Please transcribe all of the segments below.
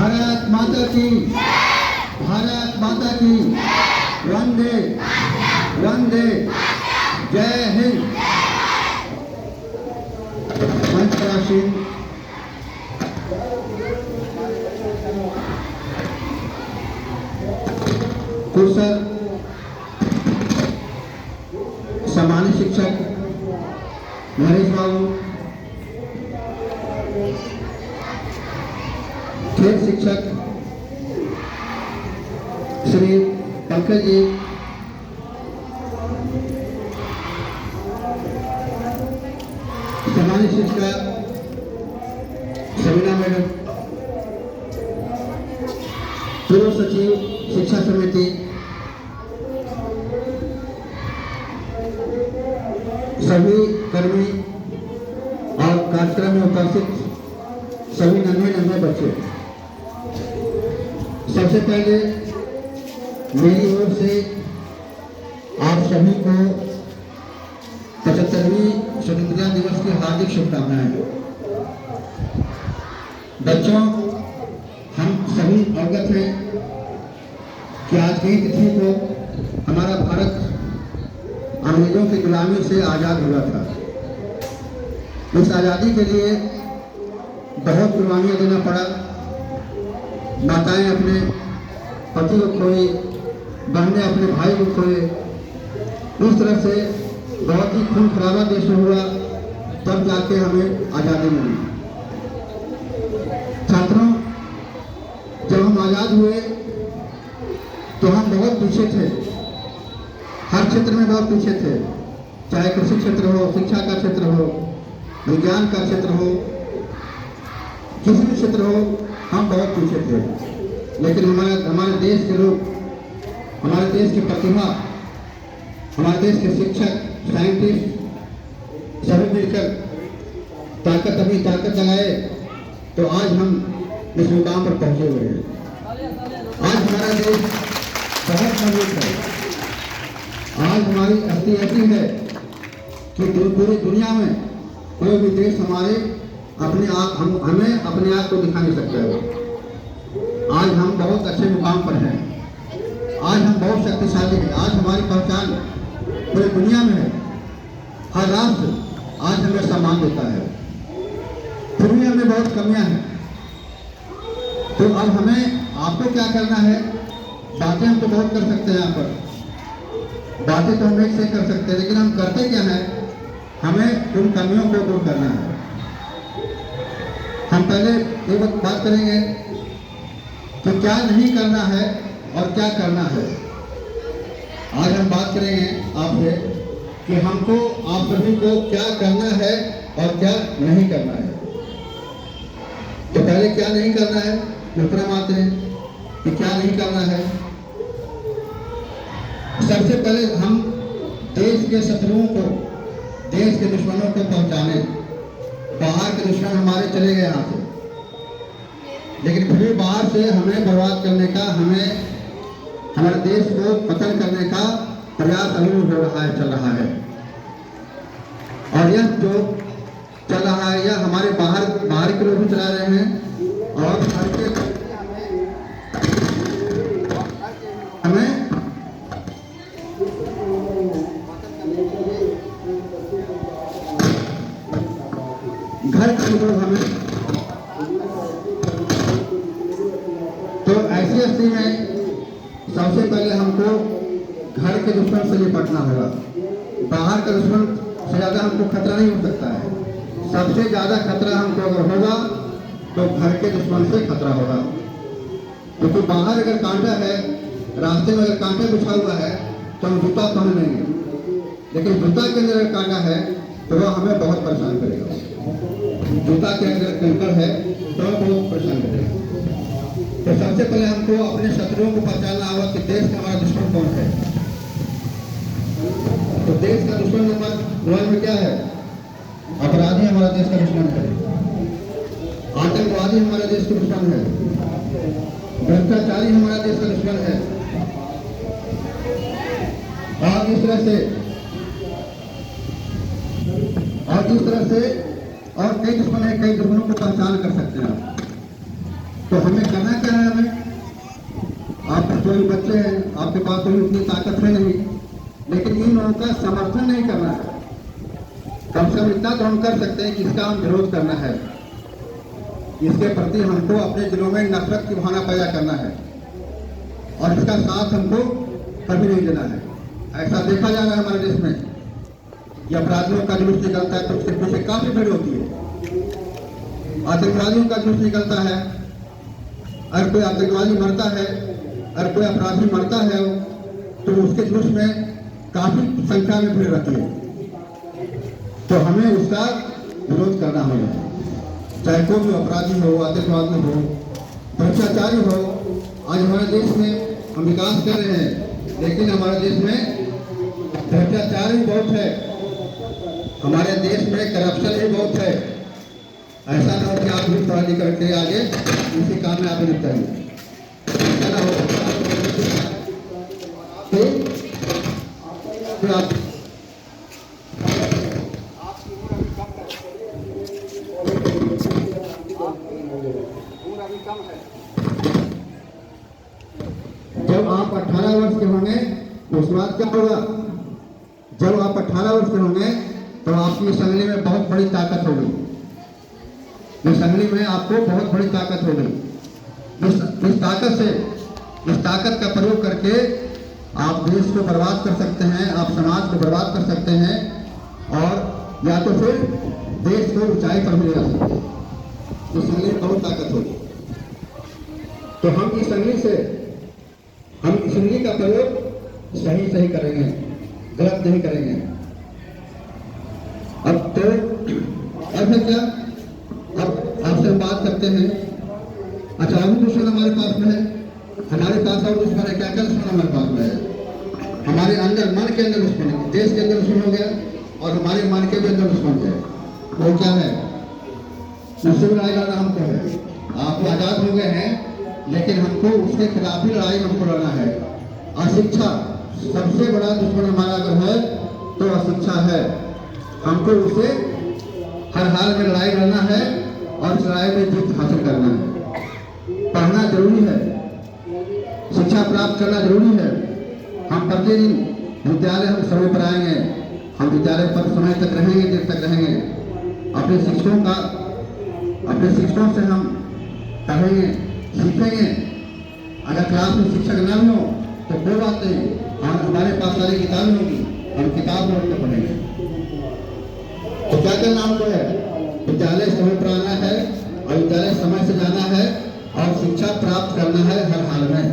भारत माता की, भारत माता की, वंदे वंदे, जय हिंद। मंच पर आसीन कुशल सम्मानित शिक्षक नरेश बाबू, खेल शिक्षक श्री पंकज जी, सम्मानित शिक्षिका समीना मैडम, पूर्व सचिव शिक्षा समिति, सभी कर्मी और कार्यक्रम में उपस्थित सभी नन्हे बच्चे, सबसे पहले मेरी ओर से आप सभी को 75वीं स्वतंत्रता दिवस की हार्दिक शुभकामनाएं। बच्चों, हम सभी अवगत हैं कि आज की तिथि को हमारा भारत अंग्रेजों की गुलामी से आज़ाद हुआ था। इस आज़ादी के लिए बहुत कुर्बानियाँ देना पड़ा। माताएं अपने पति को खोई, बहनें अपने भाई को खोए। इस तरह से बहुत ही खून खराबा देश में हुआ, तब जाके हमें आज़ादी मिली। छात्रों, जब हम आज़ाद हुए तो हम बहुत पीछे थे, हर क्षेत्र में बहुत पीछे थे, चाहे कृषि क्षेत्र हो, शिक्षा का क्षेत्र हो, विज्ञान का क्षेत्र हो, किसी भी क्षेत्र हो, हम बहुत पीछे थे। लेकिन हमारे देश के लोग, हमारे देश की प्रतिभा, हमारे देश के शिक्षक, साइंटिस्ट सभी मिलकर अपनी ताकत लगाए तो आज हम इस मुकाम पर पहुंचे हुए हैं। आज हमारा देश बहुत मजबूत है। आज हमारी स्थिति ऐसी है कि पूरी दुनिया में कोई भी देश हमें अपने आप को दिखा नहीं सकता है। आज हम बहुत अच्छे मुकाम पर हैं। आज हम बहुत शक्तिशाली हैं। आज हमारी पहचान पूरी दुनिया में है। हर राष्ट्र आज हमें सम्मान देता है। फिर भी हमें बहुत कमियां हैं। तो अब हमें आपको क्या करना है? बातें हम तो बहुत कर सकते हैं, यहाँ पर बातें तो हम एक से कर सकते हैं, लेकिन हम करते क्या है? हमें उन कमियों को दूर करना है। हम पहले एक बात करेंगे कि क्या नहीं करना है और क्या करना है। आज हम बात करेंगे आपसे कि हमको, आप सभी को क्या करना है और क्या नहीं करना है। तो पहले क्या नहीं करना है, विक्रम आते हैं कि क्या नहीं करना है। सबसे पहले हम देश के शत्रुओं को, देश के दुश्मनों को पहचाने। बाहर के दुश्मन हमारे चले गए यहाँ से, लेकिन फिर भी बाहर से हमें बर्बाद करने का, हमारे देश को पतन करने का प्रयास अभी हो रहा है, चल रहा है। और यह जो चल रहा है, यह हमारे बाहर के लोग भी चला रहे हैं और हमें घर के लोग हमें, तो ऐसी स्थिति में सबसे पहले हमको घर के दुश्मन से निपटना होगा। बाहर का दुश्मन से ज़्यादा हमको खतरा नहीं हो सकता है। सबसे ज़्यादा खतरा हमको अगर होगा तो घर के दुश्मन से खतरा होगा। क्योंकि बाहर अगर कांटा है, रास्ते में अगर कांटा बिछा हुआ है तो हम जूता पहन लेंगे, लेकिन जूता के अंदर अगर कांटा है तो वह हमें बहुत परेशान करेगा। जूता के अंदर कंकड़ है तो बहुत परेशान करेगा। तो सबसे पहले हमको अपने शत्रुओं को पहचानना होगा कि देश का हमारा दुश्मन कौन है। तो देश का दुश्मन नंबर 1 में क्या है? अपराधी हमारा देश का दुश्मन है, आतंकवादी हमारे देश का दुश्मन है, भ्रष्टाचारी हमारा देश का दुश्मन है। और इस तरह से और कई दुश्मन है, कई दुश्मनों को पहचान कर सकते हैं। तो हमें करना क्या है? हमें, आप जो भी बच्चे हैं, आपके पास कोई उतनी ताकत है नहीं, लेकिन इन लोगों का समर्थन नहीं करना है। कम से कम इतना तो हम कर सकते हैं कि इसका हम विरोध करना है, इसके प्रति हमको अपने दिलों में नफरत की भावना पैदा करना है और इसका साथ हमको कभी नहीं देना है। ऐसा देखा जा रहा है हमारे देश में, ये अपराधियों का जुलूस निकलता है तो उसके पीछे काफी भीड़ होती है। आतंकवादियों का जुलूस निकलता है, अगर कोई आतंकवादी मरता है, अगर कोई अपराधी मरता है तो उसके जुलूस में काफी संख्या में भीड़ रहती है। तो हमें उसका विरोध करना होगा, चाहे कोई भी अपराधी हो, आतंकवादी हो, भ्रष्टाचारी हो। आज हमारे देश में हम विकास कर रहे हैं, लेकिन हमारे देश में भ्रष्टाचार भी बहुत है, हमारे देश में करप्शन भी बहुत है। ऐसा ना हो कि आप भी पढ़ा लिख करके आगे इसी काम में आप निपटाइए, ऐसा ना हो। तो आप जब आप 18 वर्ष के होंगे तो उसके बाद क्या होगा? जब आप 18 वर्ष के होंगे तो आपकी संगली में बहुत बड़ी ताकत होगी, इस संगली में आपको बहुत बड़ी ताकत होगी। इस ताकत का प्रयोग करके आप देश को बर्बाद कर सकते हैं, आप समाज को बर्बाद कर सकते हैं, और या तो फिर देश को ऊंचाई पर ले जा सकते हैं। इस संगली में बहुत ताकत होगी। तो हम इस संगली का प्रयोग सही करेंगे, गलत नहीं करेंगे। अब क्या, अब आपसे हम बात करते हैं। अच्छा, अभी दुश्मन हमारे पास में है, हमारे पास और दुश्मन है। क्या दुश्मन हमारे पास में है? हमारे अंदर, मन के अंदर दुश्मन है, देश के अंदर दुश्मन हो गया और हमारे मन के भी अंदर दुश्मन है। वो क्या है? उससे भी लड़ाई लड़ना हमको है। आप आजाद हो गए हैं, लेकिन हमको उसके खिलाफ ही लड़ाई हमको लड़ना है। अशिक्षा सबसे बड़ा दुश्मन हमारा अगर है तो अशिक्षा है। हमको उसे हर हाल में लड़ाई लड़ना है और इस लड़ाई में जीत हासिल करना है। पढ़ना जरूरी है, शिक्षा प्राप्त करना जरूरी है। हम प्रतिदिन विद्यालय हम समय पर आएंगे, हम विद्यालय पर समय तक रहेंगे, देर तक रहेंगे। अपने शिक्षकों से हम पढ़ेंगे, सीखेंगे। अगर क्लास में शिक्षक ना भी हो तो कोई बात नहीं, हमारे पास सारी किताबें होगी, हम किताब में पढ़ेंगे। तो क्या करना हमको है? विद्यालय समय पर आना है और विद्यालय समय से जाना है और शिक्षा प्राप्त करना है हर हाल में।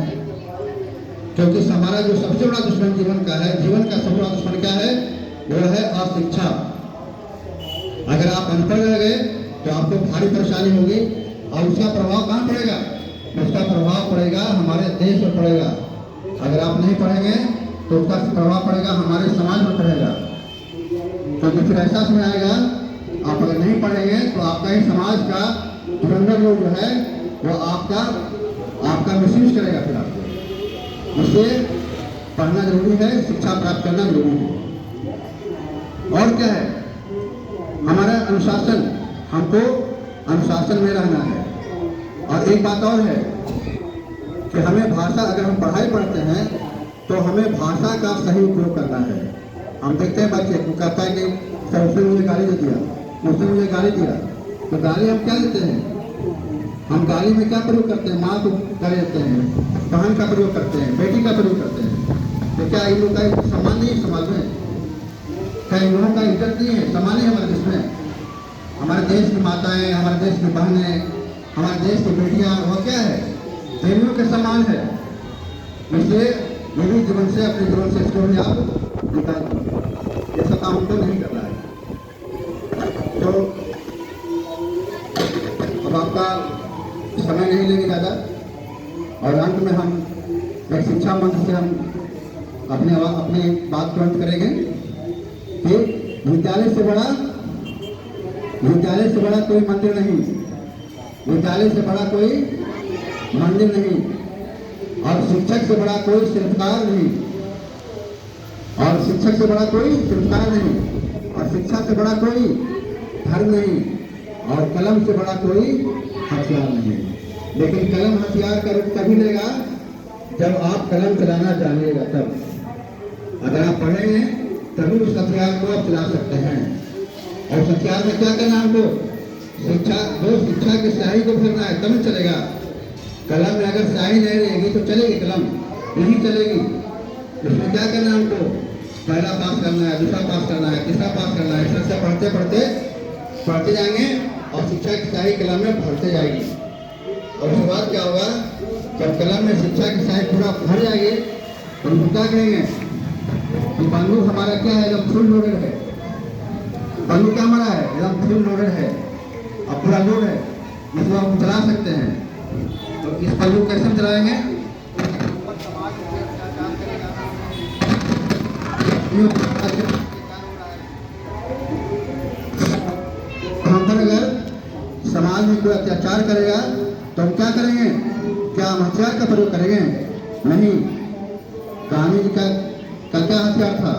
क्योंकि हमारा जो सबसे बड़ा दुश्मन जीवन का है, जीवन का सबसे बड़ा दुश्मन क्या है? वो है अशिक्षा। अगर आप अनपढ़ रह गए तो आपको भारी परेशानी होगी और उसका प्रभाव कहाँ पड़ेगा? उसका प्रभाव पड़ेगा हमारे देश पर पड़ेगा। अगर आप नहीं पढ़ेंगे तो उसका प्रभाव पड़ेगा हमारे समाज पर पड़ेगा। क्योंकि फिर ऐसा समय आएगा, आप अगर नहीं पढ़ेंगे तो आपका ही समाज का धुरंधर लोग जो है वो आपका मिसयूज करेगा। फिर आपको इसलिए पढ़ना जरूरी है, शिक्षा प्राप्त करना जरूरी है। और क्या है? हमारा अनुशासन, हमको अनुशासन में रहना है। और एक बात और है कि हमें भाषा, अगर हम पढ़ाई पढ़ते हैं तो हमें भाषा का सही उपयोग करना है। हम देखते हैं बच्चे को कहता है कि सर उसने मुझे गाली दे दिया, उसने मुझे गाली दिया। तो गाली हम क्या देते हैं? हम गाली में क्या प्रयोग करते हैं? माँ को गाली देते हैं, बहन का प्रयोग करते हैं, बेटी का प्रयोग करते हैं। तो क्या इन लोगों का सम्मान नहीं है समाज में? क्या इन लोगों का इज्जत नहीं है? सम्मान है हमारे देश में? हमारे देश की माताएं, हमारे देश की बहनें, हमारे देश की बेटियां, वो क्या है? देवियों के समान है। इसलिए ये भी जीवन से, अपने जीवन से इसको भी आप निकाल दो। ये सब काम हमको नहीं करना है। तो अब आपका समय नहीं लेंगे ज़्यादा, और अंत में हम एक शिक्षा मंत्र से हम अपनी बात को अंत करेंगे कि विद्यालय से बड़ा कोई मंदिर नहीं, विद्यालय से बड़ा कोई मंदिर नहीं, और शिक्षक से बड़ा कोई शिल्पकार नहीं, और शिक्षक से बड़ा कोई शिल्पकार नहीं, और शिक्षा से बड़ा कोई धर्म नहीं, और कलम से बड़ा कोई हथियार नहीं। लेकिन कलम हथियार का रूप तभी लेगा जब आप कलम चलाना जानिएगा। तब अगर आप पढ़ेंगे तभी उस हथियार को आप चला सकते हैं। और उस हथियार में क्या करना है हमको? शिक्षा, जो शिक्षा की स्याही को भरना है तब चलेगा। कलम में अगर स्याही नहीं रहेगी तो चलेगी कलम? नहीं चलेगी। इसमें क्या करना है हमको? पहला पास करना है, दूसरा पास करना है, तीसरा पास करना है। इस तरह पढ़ते पढ़ते जाएंगे और शिक्षा की स्याही कलम में भरते जाएगी। और उसके बाद क्या होगा? जब कलम में शिक्षा की स्याही पूरा भर जाएगी तो हम क्या कहेंगे कि बंदूक हमारा क्या है? एकदम फुल लोडेड है। बंदूक क्या हमारा है? एकदम फुल लोडेड है और पूरा लोड है, इसको हम चला सकते हैं। तो इस बंदूक कैसे हम चलाएंगे? हम पर अगर समाज में कोई अत्याचार करेगा तो हम क्या करेंगे? क्या हम हथियार का प्रयोग करेंगे? नहीं। गांधी जी का क्या हथियार था?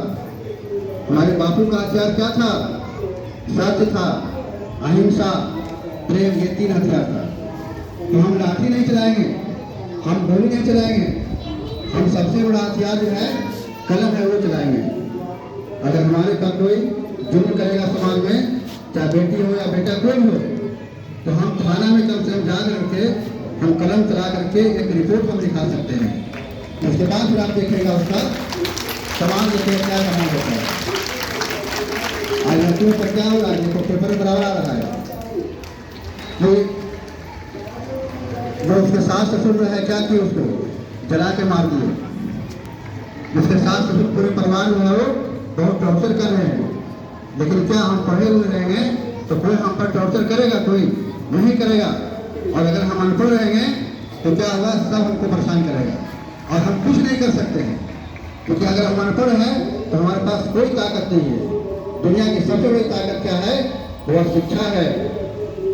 हमारे बापू का हथियार क्या था? सत्य था, अहिंसा, प्रेम, ये 3 हथियार था। तो हम लाठी नहीं चलाएंगे, हम गोली नहीं चलाएंगे, हम सबसे बड़ा हथियार जो है कलम है वो चलाएंगे। अगर हमारे पर कोई जुर्म करेगा समाज में, चाहे बेटी हो या बेटा कोई हो, तो हम थाना में कम से कम जा करके हम कलम चला करके एक रिपोर्ट हम दिखा सकते हैं। उसके बाद फिर आप देखिएगा उसका समाज देखिए क्या करना होता है। आज लड़कियों पर क्या हो रहा है? देखो पेपर बराबर आ रहा है कि वो उसके सास ससुर जो है क्या किए? उसको जला के मार दिए। उसके सास ससुर पूरे परिवार जो है वो बहुत टॉर्चर कर रहे हैं। लेकिन क्या हम पढ़े हुए रहेंगे तो कोई हम पर टॉर्चर करेगा? कोई नहीं करेगा। और अगर हम अनपढ़ रहेंगे तो क्या होगा? सब हमको परेशान करेगा और हम कुछ नहीं कर सकते हैं। क्योंकि अगर हम अनपढ़ हैं तो हमारे पास कोई ताकत नहीं है। दुनिया की सबसे बड़ी ताकत क्या है? वह शिक्षा है।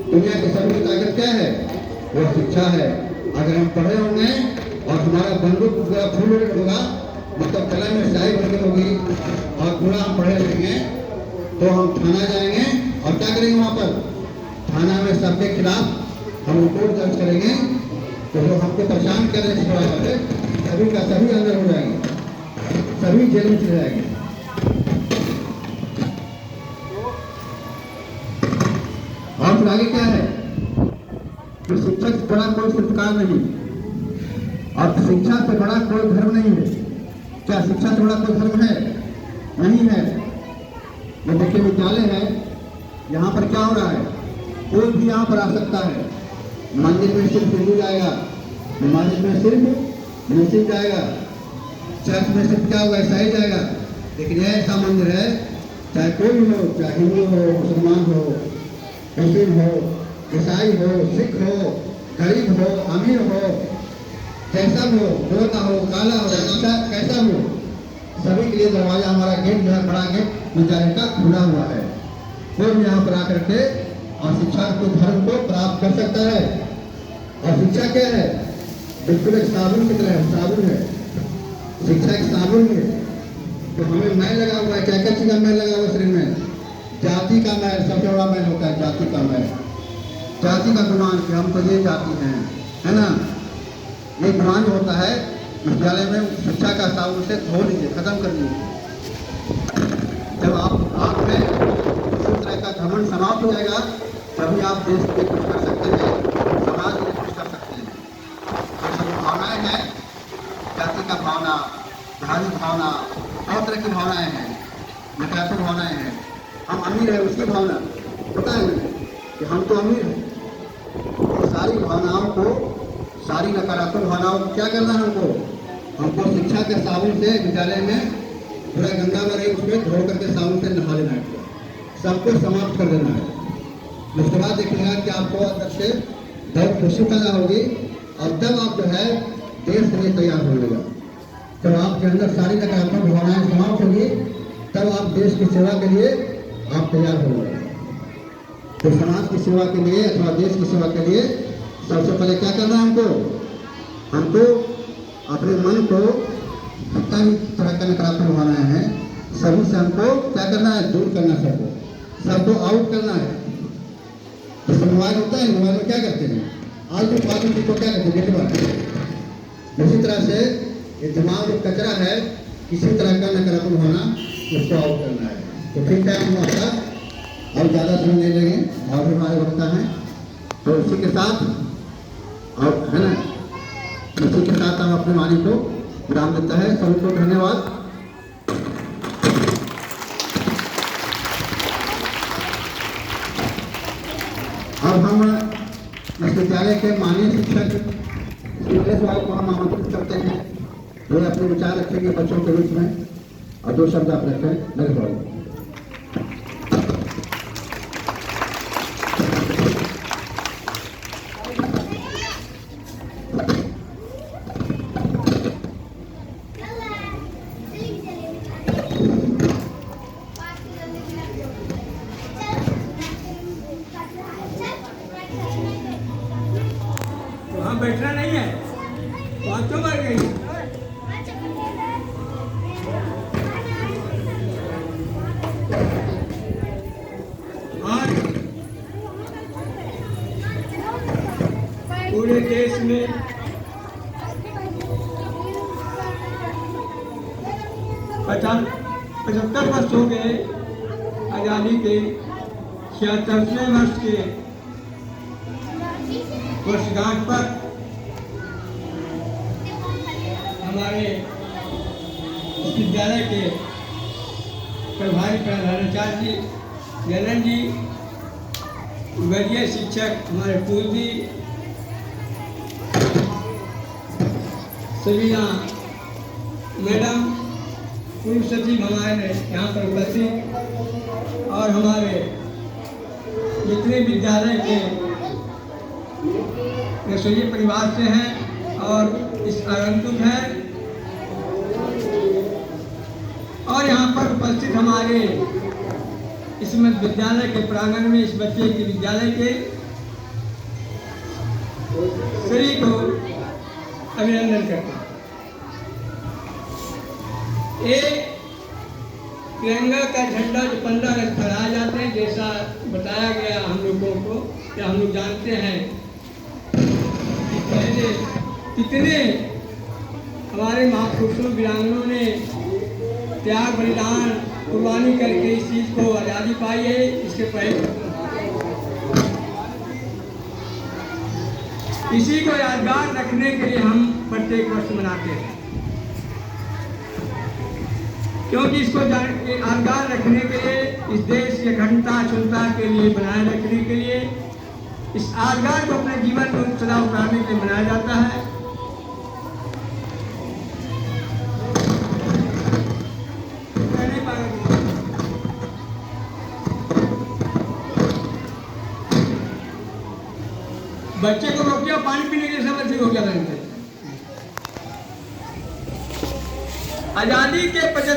दुनिया की सबसे बड़ी ताकत क्या है? वह शिक्षा है। अगर हम पढ़े होंगे और हमारा बंदूक पूरा फुल लोडेड होगा, मतलब कलम में स्याही भरकर होगी और पूरा हम पढ़े रहेंगे, तो हम थाना जाएंगे और क्या करेंगे? वहाँ पर थाना में सबके खिलाफ हम रिपोर्ट दर्ज करेंगे। तो जो हमको परेशान कर रहे हैं सभी का सभी अंदर हो जाएंगे, सभी जेल में चले जाएंगे। और फिर आगे क्या है कि शिक्षक से बड़ा कोई संस्कार नहीं और शिक्षा से बड़ा कोई धर्म नहीं है। क्या शिक्षा से बड़ा कोई धर्म है? नहीं है। ये देखिए विद्यालय है, यहाँ पर क्या हो रहा है? कोई भी यहाँ पर आ सकता है। मंदिर में सिर्फ हिंदू जाएगा, मस्जिद में सिर्फ मुस्लिम जाएगा, चर्च में सिर्फ क्या होगा? ईसाई जाएगा। लेकिन यह ऐसा मंदिर है, चाहे कोई भी हो, चाहे हिंदू हो, मुसलमान हो, मुस्लिम हो, ईसाई हो, सिख हो, गरीब हो, अमीर हो, कैसा भी हो, गोरा हो, काला हो, कैसा भी हो, सभी के लिए दरवाजा हमारा गेट जो है, बड़ा गेट विद्यालय का खुला हुआ है। कोई भी यहाँ पर आकर के और शिक्षा को, धर्म को प्राप्त कर सकता है। और शिक्षा क्या है? बिल्कुल एक साबुन की तरह है, साबुन है। शिक्षा एक साबुन है। तो हमें मैल लगा हुआ है, क्या क्या चीज का मैल लगा हुआ है शरीर में? जाति का मैल सबसे बड़ा मैल होता है, जाति का मैल, जाति का गुमान कि हम तो ये जाति हैं, है ना? ये गुमान जो होता है विद्यालय में शिक्षा का साबुन से धो लीजिए, खत्म कर लीजिए। जब आप में इस तरह का घमंड समाप्त हो जाएगा तभी आप देश के लिए कुछ कर सकते हैं, समाज के लिए कुछ कर सकते हैं। तो सब भावनाएं हैं, जाति का भावना, धार्मिक भावना, और तरह की भावनाएं हैं, नकारात्मक भावनाएं हैं। हम अमीर है उसकी भावना, पता है कि हम तो अमीर हैं। तो सारी भावनाओं को, सारी नकारात्मक भावनाओं को क्या करना है? हमको शिक्षा के साबुन से विद्यालय में पूरा गंगा में रही उसमें धो करके साबुन से नहा लेना है, सबको समाप्त कर देना है। उसके बाद देखिएगा कि आपको अंदर से बहुत खुशी पैदा होगी और तब आप जो है देश के लिए तैयार होइएगा। जब आपके अंदर सारी नकारात्मक भावनाएं समाप्त होगी तब आप देश की सेवा के लिए आप तैयार होंगे। तो समाज की सेवा के लिए अथवा देश की सेवा के लिए सबसे पहले क्या करना है? हमको अपने मन को जितना भी तरह का नकारात्मक भावनाएं हैं सभी से हमको क्या करना है? दूर करना, सबको आउट करना है। जैसे मोबाइल होता है, मोबाइल में क्या करते हैं? आलतू फालतू चीज को क्या कहते हैं, उसी तरह से ये दिमाग जो कचरा है किसी तरह का नकारात्मक होना उसको आउट करना है। तो ठीक है, हम आपका अब ज़्यादा समय नहीं लेंगे और भी हमारे वक्ता हैं, तो इसी के साथ और है ना, इसी के साथ हम अपने वाणी को विराम देता है। सभी को धन्यवाद। अब हम विश्वविद्यालय के माननीय शिक्षक सुरेश भाई को हम आमंत्रित करते हैं, वे अपने विचार रखेंगे बच्चों के बीच में, और 2 शब्द आप रखें। धन्यवाद। वहाँ बैठना नहीं है, वहाँ क्यों बैठ गई? आज पूरे देश में पचहत्तर 75 वर्ष हो गए आज़ादी के 76वें वर्ष के वर्षगांठ पर हमारे विश्वविद्यालय के प्रभारी प्रधानाचार्य जी, जनरल जी, वरीय शिक्षक हमारे पूर्व जी, सवीना मैडम, पूर्व सचिव हमारे यहाँ पर उपस्थित, और हमारे जितने विद्यालय के रसोई परिवार से हैं और इस आगंतुक हैं, और यहाँ पर उपस्थित हमारे इस विद्यालय के प्रांगण में इस बच्चे के विद्यालय के सभी को अभिनंदन करता हूँ। ये तिरंगा का झंडा जो 15 अगस्त फहराए जाते हैं, जैसा बताया गया हम लोगों को, क्या हम लोग जानते हैं कि पहले कितने हमारे महापुरुषों वीरांगनों ने त्याग बलिदान कुर्बानी करके इस चीज़ को आज़ादी पाई है। इसके पहले इसी को यादगार रखने के लिए हम प्रत्येक वर्ष मनाते हैं, क्योंकि इसको यादगार रखने के लिए, इस देश की अखंडता अक्षुण्णता के लिए बनाए रखने के लिए, इस यादगार को अपने जीवन में सदा उतारने के लिए मनाया जाता है। बच्चे को रोकिए, पानी पीने के समय से हो गया। आजादी के 75